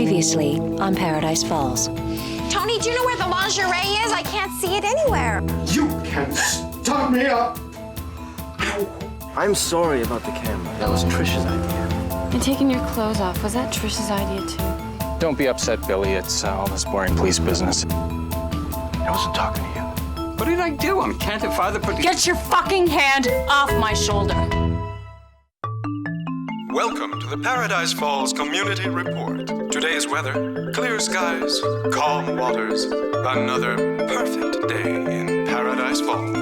Previously on Paradise Falls. Tony, do you know where the lingerie is? I can't see it anywhere. You can stop me up! Ow. I'm sorry about the camera. That was Trish's idea. And taking your clothes off, was that Trish's idea too? Don't be upset, Billy. It's all this boring police business. I wasn't talking to you. What did I do? I'm can't if father put... Get your fucking hand off my shoulder. Welcome to the Paradise Falls Community Report. Today's weather, clear skies, calm waters, another perfect day in Paradise Falls.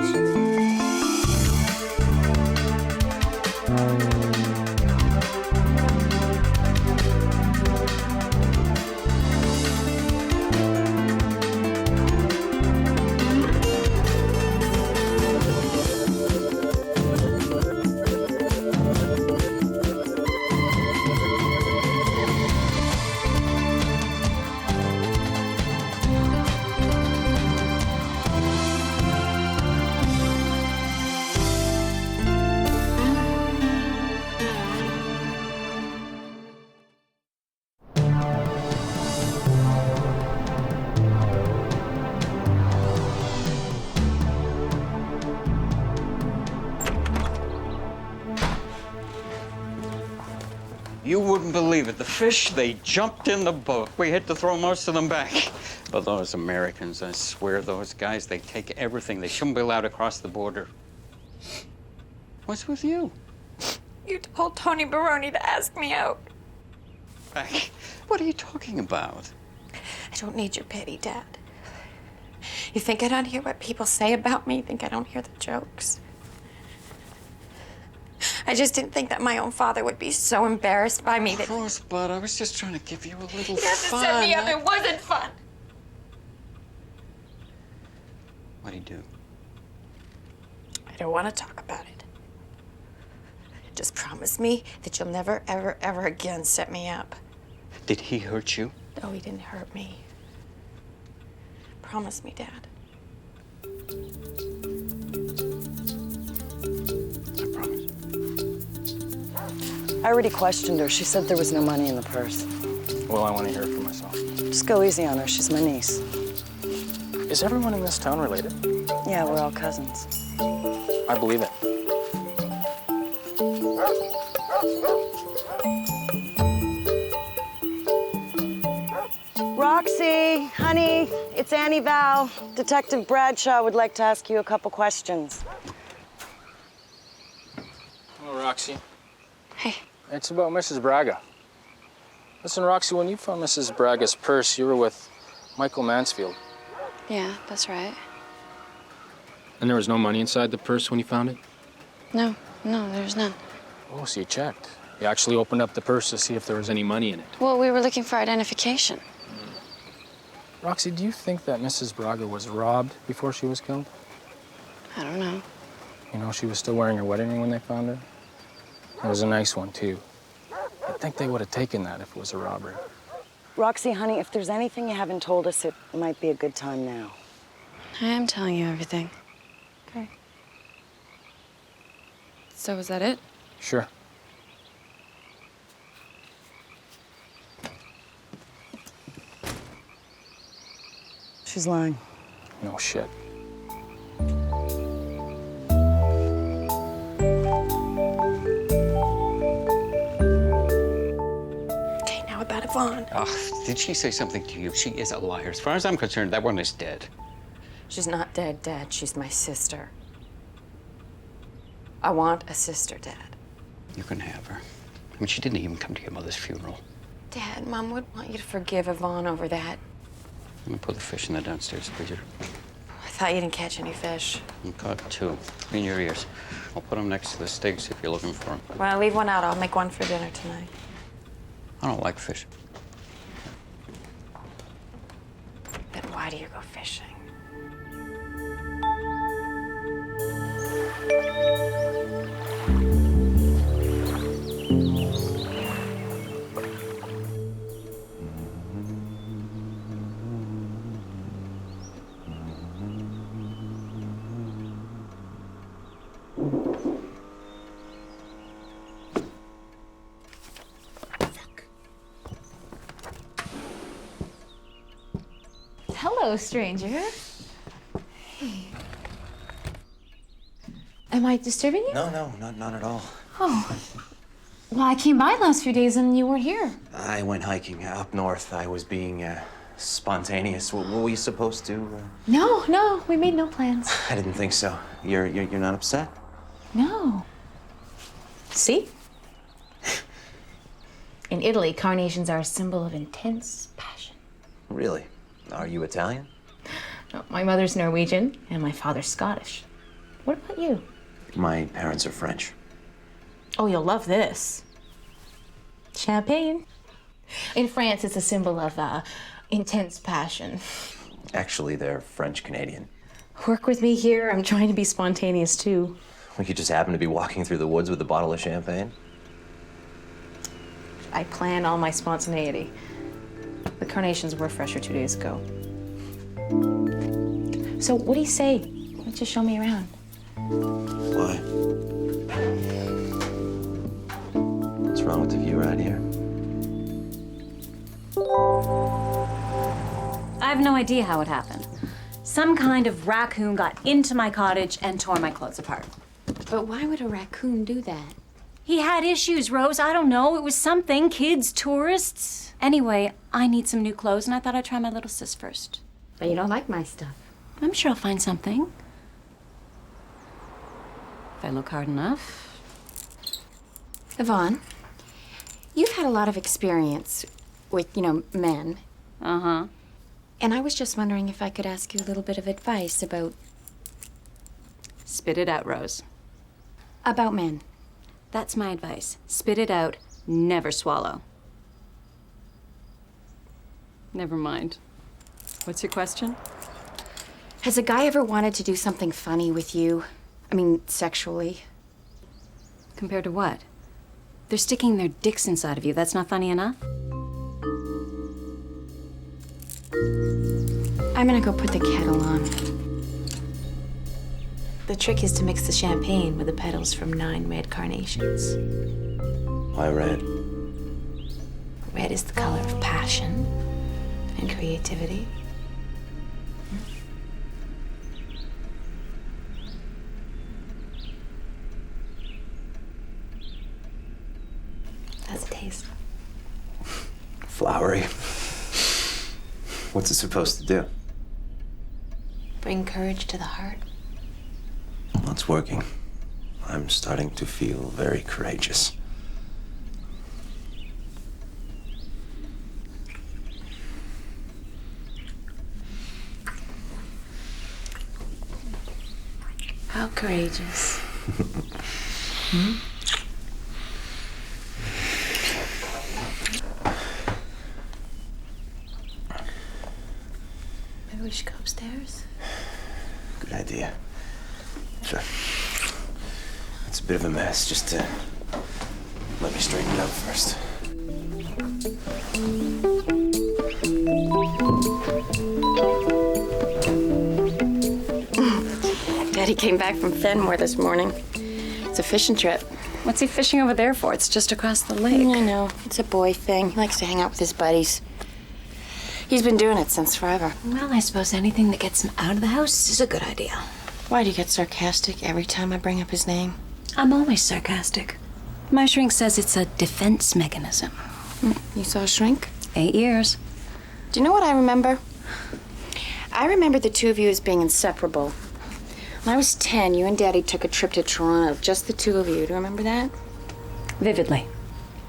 You wouldn't believe it. The fish, they jumped in the boat. We had to throw most of them back. But those Americans, I swear, those guys, they take everything. They shouldn't be allowed across the border. What's with you? You told Tony Baroni to ask me out. Back? What are you talking about? I don't need your pity, Dad. You think I don't hear what people say about me? You think I don't hear the jokes? I just didn't think that my own father would be so embarrassed by me that... Rosebud, I was just trying to give you a little He hasn't fun. set me up. It wasn't fun. What'd he do? I don't want to talk about it. Just promise me that you'll never, ever, ever again set me up. Did he hurt you? No, he didn't hurt me. Promise me, Dad. I already questioned her. She said there was no money in the purse. Well, I want to hear it for myself. Just go easy on her. She's my niece. Is everyone in this town related? Yeah, we're all cousins. I believe it. Roxy, honey, it's Annie Val. Detective Bradshaw would like to ask you a couple questions. Hello, Roxy. Hey. It's about Mrs. Braga. Listen, Roxy, when you found Mrs. Braga's purse, you were with Michael Mansfield. Yeah, that's right. And there was no money inside the purse when you found it? No, there's none. Oh, so you checked. You actually opened up the purse to see if there was any money in it. Well, we were looking for identification. Roxy, do you think that Mrs. Braga was robbed before she was killed? I don't know. You know, she was still wearing her wedding ring when they found her. It was a nice one, too. I think they would have taken that if it was a robbery. Roxy, honey, if there's anything you haven't told us, it might be a good time now. I am telling you everything. Okay. So is that it? Sure. She's lying. No shit. Okay, now about Yvonne. Oh, did she say something to you? She is a liar. As far as I'm concerned, that one is dead. She's not dead, Dad. She's my sister. I want a sister, Dad. You can have her. I mean, she didn't even come to your mother's funeral. Dad, Mom would want you to forgive Yvonne over that. Let me put the fish in the downstairs freezer. I thought you didn't catch any fish. I caught two in your ears. I'll put them next to the steaks if you're looking for them. When I leave one out, I'll make one for dinner tonight. I don't like fish. Then why do you go fishing? Hello, stranger. Hey. Am I disturbing you? No, not at all. Oh. Well, I came by the last few days and you weren't here. I went hiking up north. I was being spontaneous. What were you supposed to? No, we made no plans. I didn't think so. You're not upset? No. See? In Italy, carnations are a symbol of intense passion. Really? Are you Italian? No, my mother's Norwegian and my father's Scottish. What about you? My parents are French. Oh, you'll love this. Champagne. In France, it's a symbol of intense passion. Actually, they're French-Canadian. Work with me here. I'm trying to be spontaneous, too. We could just happen to be walking through the woods with a bottle of champagne. I plan all my spontaneity. The carnations were fresher 2 days ago. So what do you say? Why don't you show me around? Why? What's wrong with the view right here? I have no idea how it happened. Some kind of raccoon got into my cottage and tore my clothes apart. But why would a raccoon do that? He had issues, Rose. I don't know. It was something. Kids, tourists. Anyway, I need some new clothes, and I thought I'd try my little sis first. But you don't like my stuff. I'm sure I'll find something. If I look hard enough. Yvonne, you've had a lot of experience with, men. Uh-huh. And I was just wondering if I could ask you a little bit of advice about Spit it out, Rose. men. That's my advice. Spit it out. Never swallow. Never mind. What's your question? Has a guy ever wanted to do something funny with you? I mean, sexually? Compared to what? They're sticking their dicks inside of you. That's not funny enough? I'm gonna go put the kettle on. The trick is to mix the champagne with the petals from 9 red carnations. Why red? Red is the color of passion and creativity. How's it taste? Flowery. What's it supposed to do? Bring courage to the heart. Well, it's working. I'm starting to feel very courageous. How courageous. Maybe we should go upstairs? Good idea. Sure. It's a bit of a mess. Just let me straighten it out first. Daddy came back from Fenmore this morning. It's a fishing trip. What's he fishing over there for? It's just across the lake. I know. It's a boy thing. He likes to hang out with his buddies. He's been doing it since forever. Well, I suppose anything that gets him out of the house is a good idea. Why do you get sarcastic every time I bring up his name? I'm always sarcastic. My shrink says it's a defense mechanism. You saw a shrink? 8 years. Do you know what I remember? I remember the two of you as being inseparable. When I was 10, you and Daddy took a trip to Toronto, just the two of you. Do you remember that? Vividly.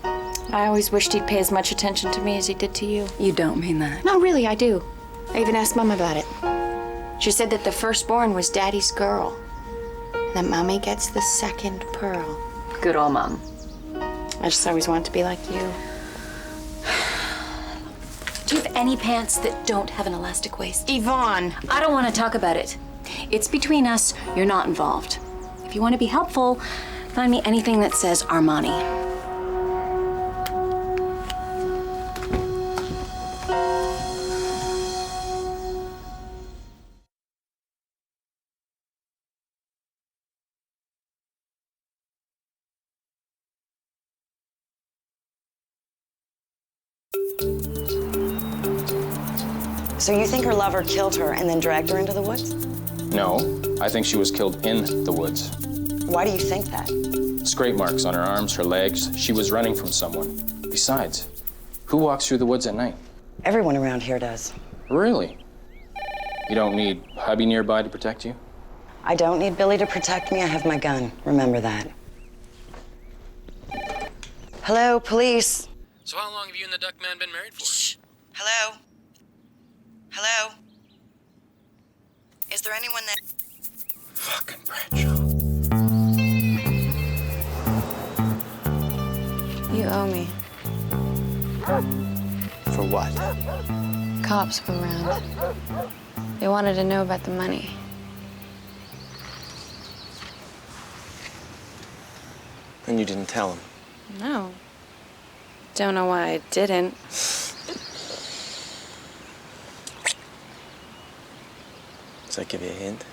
I always wished he'd pay as much attention to me as he did to you. You don't mean that. No, really, I do. I even asked Mom about it. She said that the firstborn was Daddy's girl. And that Mommy gets the second pearl. Good old Mom. I just always wanted to be like you. Do you have any pants that don't have an elastic waist? Yvonne! I don't want to talk about it. It's between us. You're not involved. If you want to be helpful, find me anything that says Armani. So you think her lover killed her and then dragged her into the woods? No, I think she was killed in the woods. Why do you think that? Scrape marks on her arms, her legs. She was running from someone. Besides, who walks through the woods at night? Everyone around here does. Really? You don't need hubby nearby to protect you? I don't need Billy to protect me. I have my gun. Remember that. Hello, police. So how long have you and the duck man been married for? Shh. Hello? Hello? Is there anyone that... Fucking Bradshaw. You owe me. For what? Cops were around. They wanted to know about the money. And you didn't tell him. No. Don't know why I didn't. Does that give you a hint?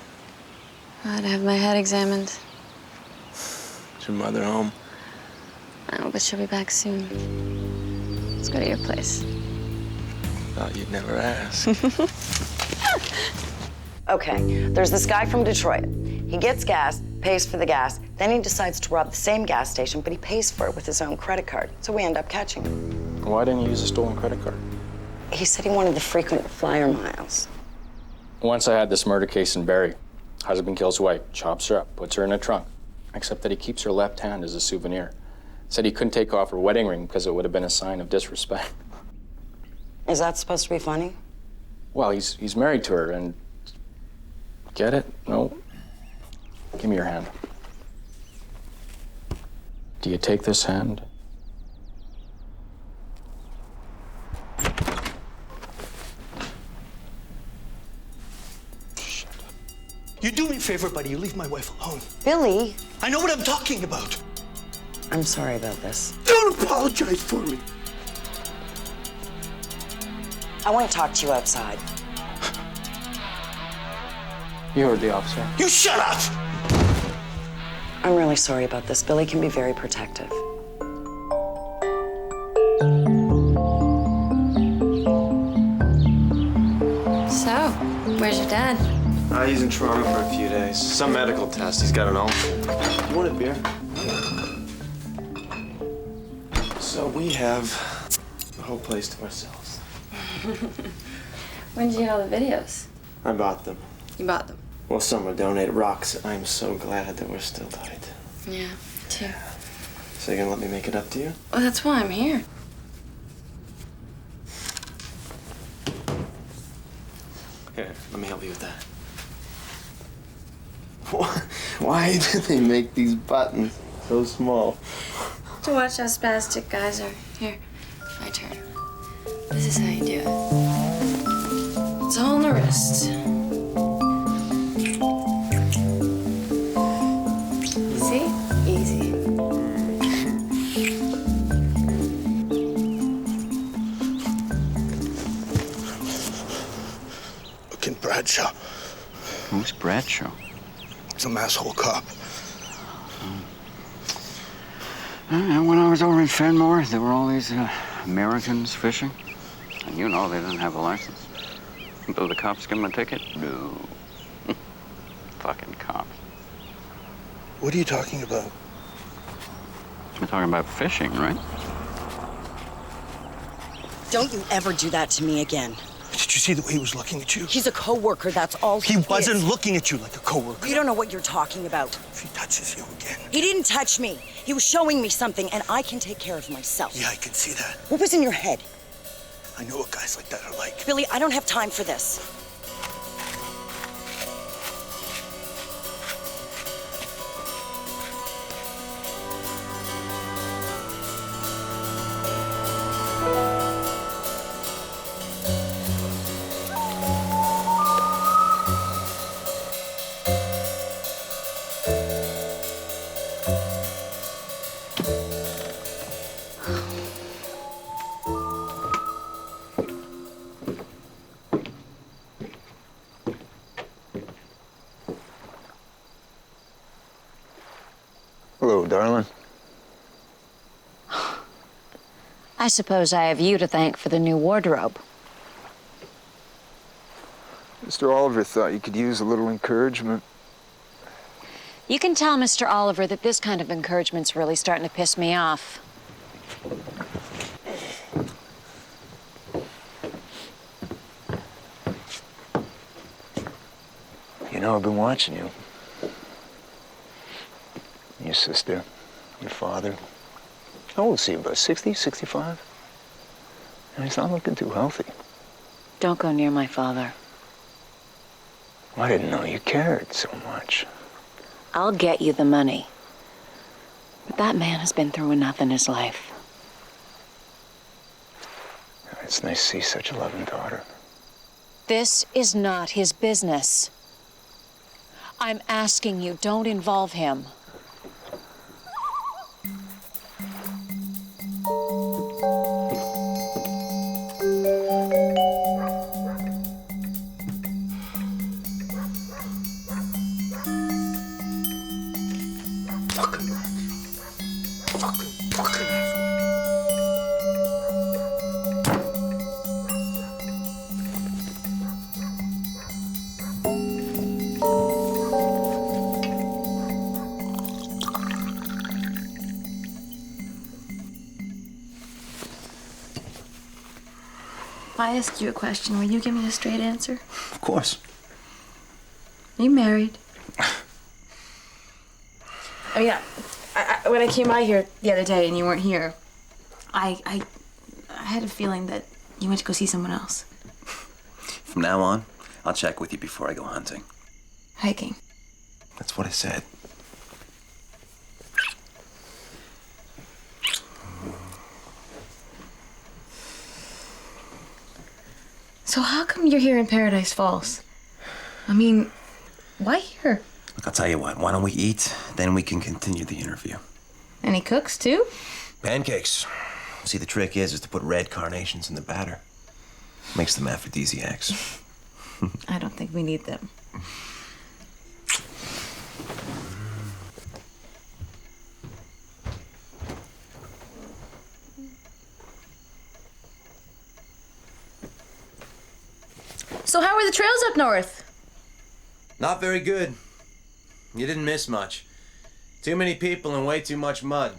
I'd have my head examined. Is your mother home? No, but she'll be back soon. Let's go to your place. Thought you'd never ask. Okay, there's this guy from Detroit. He gets gas, pays for the gas, then he decides to rob the same gas station, but he pays for it with his own credit card. So we end up catching him. Why didn't you use a stolen credit card? He said he wanted the frequent flyer miles. Once I had this murder case in Barrie. Husband kills wife, chops her up, puts her in a trunk. Except that he keeps her left hand as a souvenir. Said he couldn't take off her wedding ring because it would have been a sign of disrespect. Is that supposed to be funny? Well, he's married to her and... Get it? No? Give me your hand. Do you take this hand? You do me a favor, buddy. You leave my wife alone. Billy! I know what I'm talking about. I'm sorry about this. Don't apologize for me. I want to talk to you outside. You heard the officer. You shut up! I'm really sorry about this. Billy can be very protective. So, where's your dad? He's in Toronto for a few days. Some medical test. He's got an ulcer. You want a beer? So we have the whole place to ourselves. When'd you get all the videos? I bought them. You bought them? Well, some were donated. Roxy, I'm so glad that we're still tight. Yeah, too. So you're gonna let me make it up to you? Well, that's why I'm here. Here, let me help you with that. Why do they make these buttons so small? To watch how spastic guys are. Here, my turn. This is how you do it. It's all on the wrist. See? Easy. Look in Bradshaw. Who's Bradshaw? Some asshole cop. When I was over in Fenmore, there were all these Americans fishing. And you know they didn't have a license. Will the cops give them a ticket? No. Fucking cops. What are you talking about? We're talking about fishing, right? Don't you ever do that to me again. Did you see the way he was looking at you? He's a coworker, that's all he wasn't is. looking at you like a coworker. You don't know what you're talking about. If he touches you again. He didn't touch me. He was showing me something, and I can take care of myself. Yeah, I can see that. What was in your head? I know what guys like that are like. Billy, I don't have time for this. Hello, darling. I suppose I have you to thank for the new wardrobe. Mr. Oliver thought you could use a little encouragement. You can tell Mr. Oliver that this kind of encouragement's really starting to piss me off. You know, I've been watching you. Your sister, your father. How old is he, about 60, 65? And he's not looking too healthy. Don't go near my father. I didn't know you cared so much. I'll get you the money. But that man has been through enough in his life. It's nice to see such a loving daughter. This is not his business. I'm asking you, don't involve him. If I asked you a question, will you give me a straight answer? Of course. Are you married? Oh yeah, when I came by here the other day and you weren't here, I had a feeling that you went to go see someone else. From now on, I'll check with you before I go hunting. Hiking. That's what I said. So how come you're here in Paradise Falls? I mean, why here? Look, I'll tell you what. Why don't we eat? Then we can continue the interview. And he cooks too? Pancakes. See, the trick is to put red carnations in the batter. Makes them aphrodisiacs. I don't think we need them. So how were the trails up north? Not very good. You didn't miss much. Too many people and way too much mud.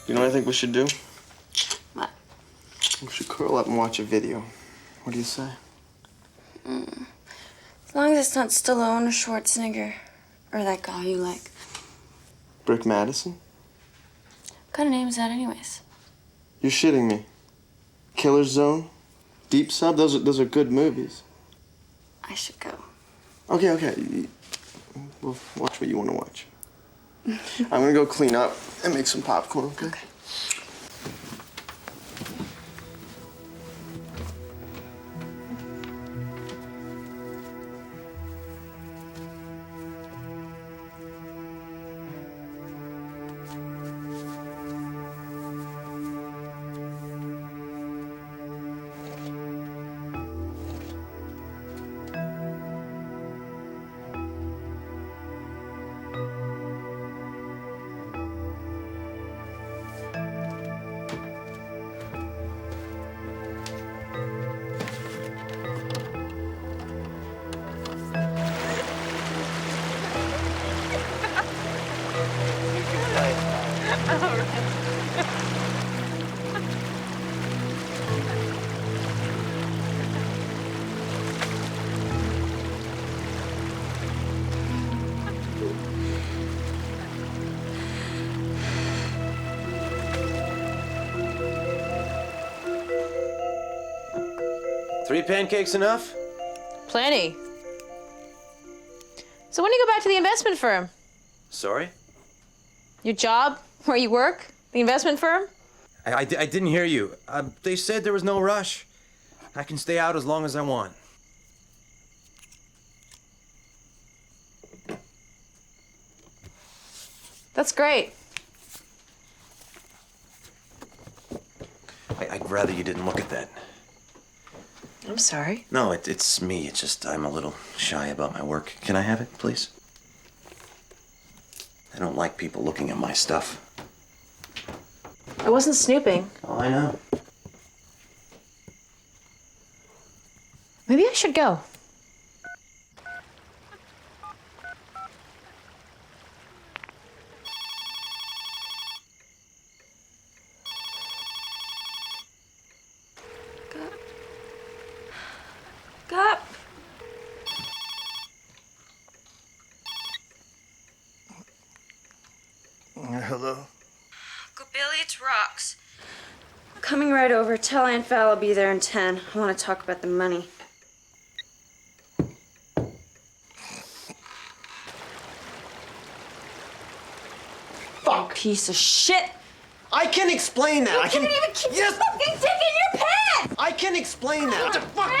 You know what I think we should do? What? We should curl up and watch a video. What do you say? As long as it's not Stallone or Schwarzenegger. Or that guy you like. Brick Madison? What kind of name is that anyways? You're shitting me. Killer Zone? Deep Sub? Those are good movies. I should go. Okay. We'll watch what you want to watch. I'm gonna go clean up and make some popcorn, okay? 3 pancakes enough? Plenty. So when do you go back to the investment firm? Sorry? Your job? Where you work? The investment firm? I didn't hear you. They said there was no rush. I can stay out as long as I want. That's great. I'd rather you didn't look at that. I'm sorry. No, it's me. It's just I'm a little shy about my work. Can I have it, please? I don't like people looking at my stuff. I wasn't snooping. Oh, I know. Maybe I should go. Cup. Hello? Uncle Billy, it's Rox. Coming right over. Tell Aunt Val I'll be there in 10. I want to talk about the money. Fuck! Piece of shit! I can explain that. I can even keep your fucking dick in your pants! I can explain that. What the fuck?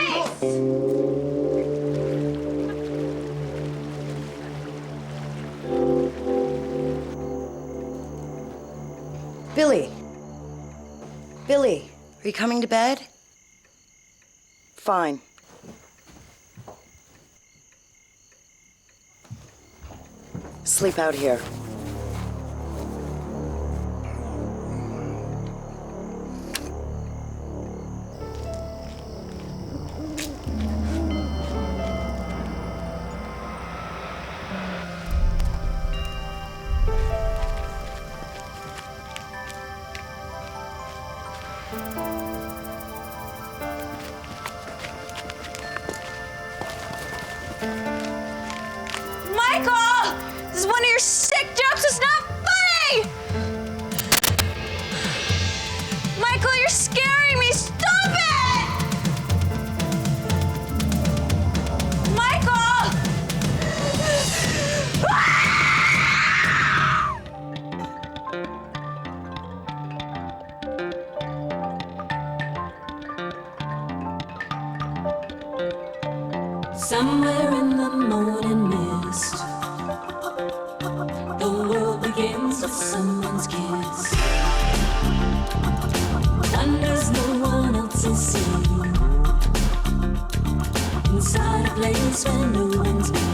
Billy. Billy, are you coming to bed? Fine. Sleep out here. Michael! This is one of your sick jokes. It's not funny! Michael, you're scaring me. Stop it! Michael! Somewhere in the morning mist, the world begins with someone's kiss. Wonders no one else is seen. Inside a place where no one's been.